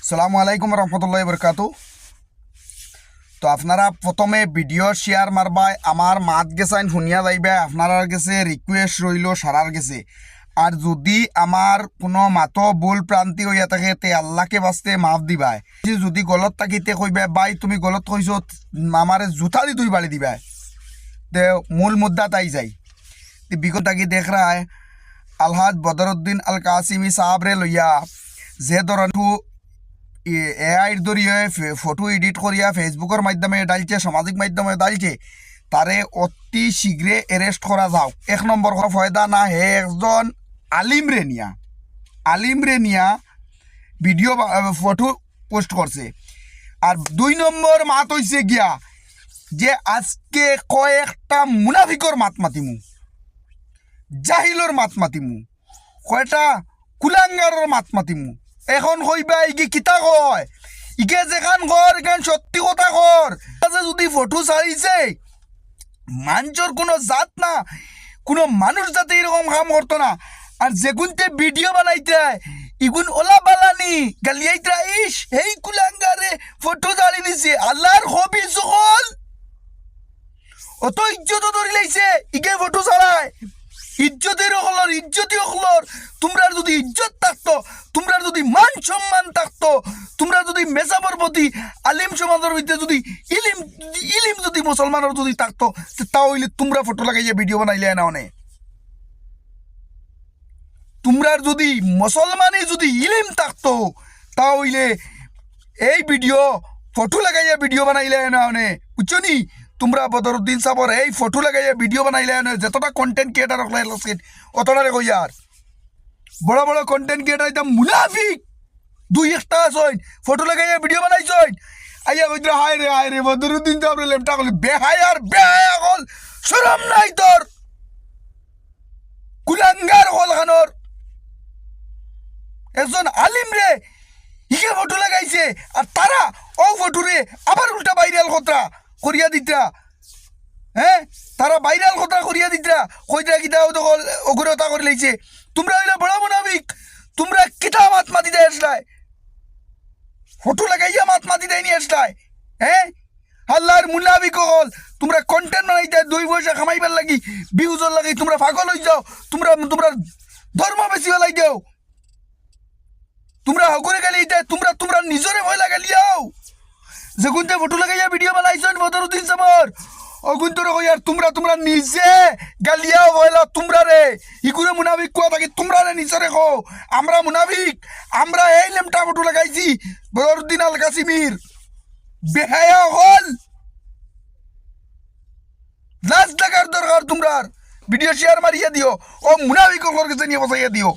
সালামু আলাইকুম রহমতুল্লাহ বরকাতু। তো আপনারা প্রথমে ভিডিও শেয়ার মারবাই, আমার মাত গেছাইন শুনিয়া যাইবে, আপনার গেছে রিকোয়েস্ট রইল সারার গেছে। আর যদি আমার কোনো মাতো ভুল প্রান্তি হইয়া থাকে তে আল্লাহকে বাঁচতে মাফ দিবাই। যদি গলত থাকিতে কইবে ভাই তুমি গলত কইছ, আমার জুতা দি তুই বাড়ি দিবাই। তে মূল মুদ্দা তাই যাই। বিগত থাকি দেখ রা আলহাজ বদরুদ্দিন আল কাসিমি সাহাবরে লইয়া যে ধরনটু এআইর জরিয়ে ফটো এডিট করিয়া ফেসবুকের মাধ্যমে ডালছে, সামাজিক মাধ্যমে ডালছে, তারে অতি শীঘ্রে অ্যারেস্ট করা যাও। এক নম্বর ফয়দা না হে একজন আলিমরে নিয়া ভিডিও ফটো পোস্ট করছে। আর দুই নম্বর মাত হইছে গিয়া যে আজকে কয়েকটা মুনাফিকর মাত মাতিমু, জাহিলর মাত মাতিমু, কয়টা কুলাঙ্গারের মাত মাতিমু। এখন কইবা ইগে কিতা কয়, ইগে যেখান কর এখান সত্যি কথা কর। যদি ফটো চাইছে মানুষের কোনো জাত না, কোনো মানুষ যাতে এরকম কাম করতো না। আর যেগুনতে ভিডিও বানাইতে ইগুন ওলা বালানি গালিয়াইতরা ইস এই কুলাঙ্গারে ফটো দাঁড়ি দিছে। আল্লাহর হবি সকল অত ইজ্জত ধরি লাইছে ইগে ফটো ছাড়ায়। ইজ্জতের হলর ইজ্জতি হলর তোমরা যদি ইজ্জত থাকতো, তোমরা যদি মান সম্মান থাকতো, তোমরা যদি মেজাবর প্রতি আলিম সমাজের ভিতরে যদি ইলিম যদি মুসলমানের যদি থাকতো, তাহলে তোমরা ফটো লাগাইয়া ভিডিও বানাইলে না অনেক। তোমরা যদি মুসলমানে যদি ইলিম থাকতো তাহলে এই ভিডিও ফটো লাগাইয়া ভিডিও বানাইলে না অনেক। বুঝছো নি? তোমরা বদরুদ্দিন সাবর এই ফটো লাগাইয়া ভিডিও বানাইলে যতটা কন্টেন্ট ক্রিয়েটার অতটারে কইয়ার বড় বড় কন্টেন্ট ক্রিয়েটার একদম মুনাফিক দুই একটা আসইন ফটো লাগাইয়া ভিডিও বানাইছইন। আইয়া কইরা হায় রে বদরুদ্দিন সাবর লেমটা কল বেহায়ার বেহায়া কল, শরম নাই তোর, কুলাঙ্গার কল খানোর। একজন আলিম রে ইকে ফটো লাগাইছে আর তারা ও ফটো রে আবার উল্টা ভাইরাল কথা করিয়া দিতরা। হ্যাঁ, তারা ভাইরাল কথা করিয়া দিতরা, কইতরা কিতা অগ্রতা করে লাইছে। তোমরা হইলে বড় মুনাফিক, তোমরা কিতা মাত মাতি দেয় আসলায়, ফটো লাগাইয়া মাত মাতি দেয়নি আসলায়। হ্যাঁ, আল্লাহর মুনাফিক হল। তোমরা কন্টেন্ট বানাইতে দুই পয়সা কামাইবার লাগি, ভিউজর লাগি তোমরা পাগল হয়ে যাও, তোমরা ধর্ম বেশি বেলাই দেও, তোমরা হগুরে গেলি তোমরা নিজরে ভয় লাগালিয়াও। যেগুনতে ফটো লাগাইয়া ভিডিও বানাইছেন বদরুদ্দিন সাবর অগুন্তর কইয়ার তোমরা নিজে গালিয়াও ভয়লা। তোমরা রে ইগুরে মুনাফিক কোয়া থাকি, তোমরা রে নিজরে কো আমরা মুনাফিক, আমরা এই লেমটা ফটো লাগাইছি বদরুদ্দিন আল কাসিমির। বেহায়া হল, লাজ লাগার দরকার। তোমরা ভিডিও শেয়ার মারিয়া দিও, ও মুনাফিক কাছে নিয়ে বসাইয়া দিও।